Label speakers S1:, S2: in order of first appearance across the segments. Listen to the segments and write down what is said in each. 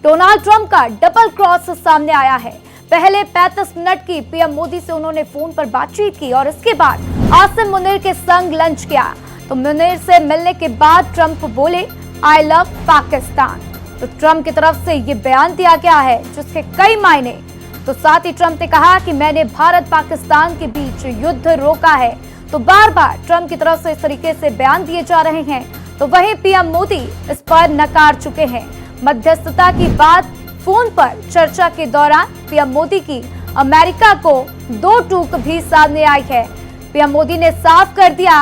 S1: Donald Trump का double cross सामने आया है। पहले 35 मिनट की पीएम मोदी से उन्होंने फोन पर बातचीत की और इसके बाद आसिम मुनीर के संग लंच किया। तो मुनीर से मिलने के बाद ट्रंप बोले, आई लव पाकिस्तान। तो ट्रंप की तरफ से ये बयान दिया गया है जिसके कई मायने। तो साथ ही ट्रंप ने कहा कि मैंने भारत पाकिस्तान के बीच युद्ध रोका है। तो बार बार ट्रंप की तरफ से इस तरीके से बयान दिए जा रहे हैं। तो वहीं पीएम मोदी इस पर नकार चुके हैं। मध्यस्थता की बात फोन पर चर्चा के दौरान पीएम मोदी की अमेरिका को दो टूक भी सामने आई है। पीएम मोदी ने साफ कर दिया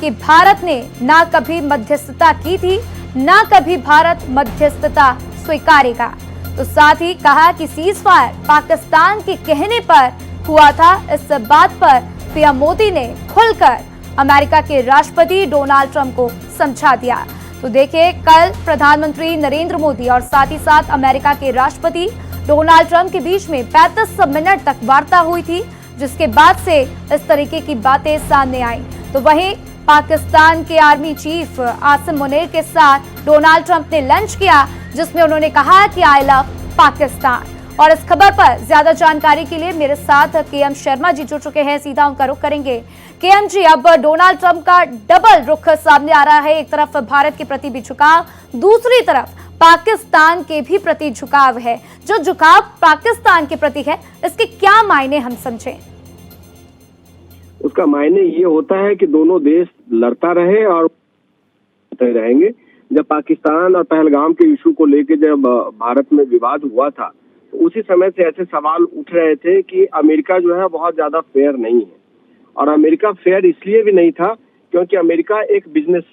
S1: कि भारत ने ना कभी मध्यस्थता की थी, ना कभी भारत मध्यस्थता स्वीकारेगा। तो साथ ही कहा कि सीज फायर पाकिस्तान के कहने पर हुआ था। इस बात पर पीएम मोदी ने खुलकर अमेरिका के राष्ट्रपति डोनाल्ड ट्रंप को समझा दिया। तो देखिए, कल प्रधानमंत्री नरेंद्र मोदी और साथ ही साथ अमेरिका के राष्ट्रपति डोनाल्ड ट्रंप के बीच में 35 मिनट तक वार्ता हुई थी, जिसके बाद से इस तरीके की बातें सामने आई। तो वहीं पाकिस्तान के आर्मी चीफ आसिम मुनीर के साथ डोनाल्ड ट्रंप ने लंच किया, जिसमें उन्होंने कहा कि आई लव पाकिस्तान। और इस खबर पर ज्यादा जानकारी के लिए मेरे साथ केएम शर्मा जी जुड़ चुके हैं, सीधा उनका रुख करेंगे। केएम जी, अब डोनाल्ड ट्रंप का डबल रुख सामने आ रहा है। एक तरफ भारत के प्रति भी झुकाव, दूसरी तरफ पाकिस्तान के भी प्रति झुकाव है। जो झुकाव पाकिस्तान के प्रति है, इसके क्या मायने हम समझें?
S2: उसका मायने ये होता है कि दोनों देश लड़ता रहे और रहेंगे। जब पाकिस्तान और पहलगाम के इशू को लेकर जब भारत में विवाद हुआ था, तो उसी समय से ऐसे सवाल उठ रहे थे कि अमेरिका जो है बहुत ज्यादा फेयर नहीं है। और अमेरिका फेयर इसलिए भी नहीं था क्योंकि अमेरिका एक बिजनेस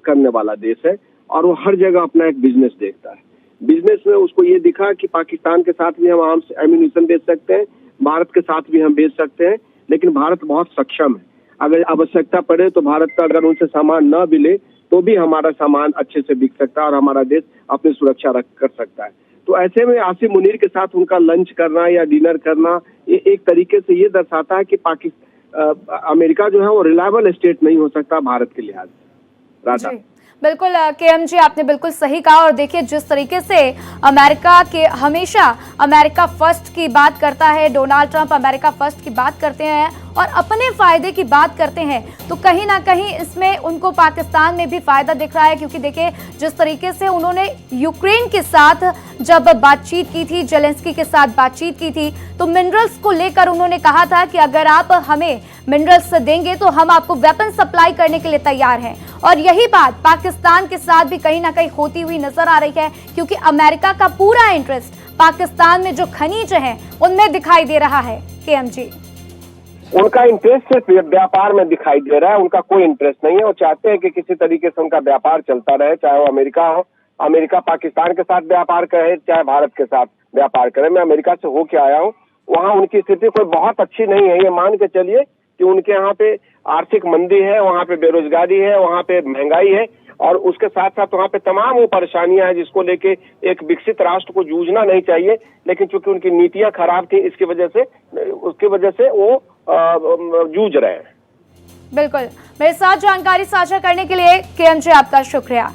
S2: करने वाला देश है और वो हर जगह अपना एक बिजनेस देखता है। बिजनेस में उसको ये दिखा कि पाकिस्तान के साथ भी हम आर्म्स एम्यूनिशन बेच सकते हैं, भारत के साथ भी हम बेच सकते हैं, लेकिन भारत बहुत सक्षम है। अगर आवश्यकता पड़े तो भारत का अगर उनसे सामान न मिले तो भी हमारा सामान अच्छे से बिक सकता है और हमारा देश अपनी सुरक्षा कर सकता है। तो ऐसे में आसिम मुनीर के साथ उनका लंच करना या डिनर करना, ये एक तरीके से ये दर्शाता है कि अमेरिका जो है वो रिलायबल स्टेट नहीं हो सकता भारत के लिहाज से। राधा,
S1: बिल्कुल केएम जी, आपने बिल्कुल सही कहा। और देखिए, जिस तरीके से अमेरिका के हमेशा अमेरिका फर्स्ट की बात करता है डोनाल्ड ट्रंप, अमेरिका फर्स्ट की बात करते हैं और अपने फायदे की बात करते हैं, तो कहीं ना कहीं इसमें उनको पाकिस्तान में भी फायदा दिख रहा है। क्योंकि देखिए, जिस तरीके से उन्होंने यूक्रेन के साथ जब बातचीत की थी, जेलेंस्की के साथ बातचीत की थी, तो मिनरल्स को लेकर उन्होंने कहा था कि अगर आप हमें मिनरल्स देंगे तो हम आपको वेपन सप्लाई करने के लिए तैयार हैं। और यही बात पाकिस्तान के साथ भी कहीं ना कहीं होती हुई नजर आ रही है, क्योंकि अमेरिका का पूरा इंटरेस्ट पाकिस्तान में जो खनिज हैं उनमें दिखाई दे रहा है। केएम जी,
S2: उनका इंटरेस्ट सिर्फ व्यापार में दिखाई दे रहा है, उनका कोई इंटरेस्ट नहीं है। वो चाहते हैं कि किसी तरीके से उनका व्यापार चलता रहे, चाहे वो अमेरिका हो, अमेरिका पाकिस्तान के साथ व्यापार करे, चाहे भारत के साथ व्यापार करे। मैं अमेरिका से होके आया हूँ, वहाँ उनकी स्थिति कोई बहुत अच्छी नहीं है। ये मान के चलिए कि उनके यहाँ पे आर्थिक मंदी है, वहाँ पे बेरोजगारी है, वहाँ पे महंगाई है और उसके साथ साथ वहाँ पे तमाम वो परेशानियां हैं जिसको लेके एक विकसित राष्ट्र को जूझना नहीं चाहिए। लेकिन चूंकि उनकी नीतियां खराब थी, उसकी वजह से वो जूझ रहे हैं।
S1: बिल्कुल, मेरे साथ जानकारी साझा करने के लिए केएम जी आपका शुक्रिया।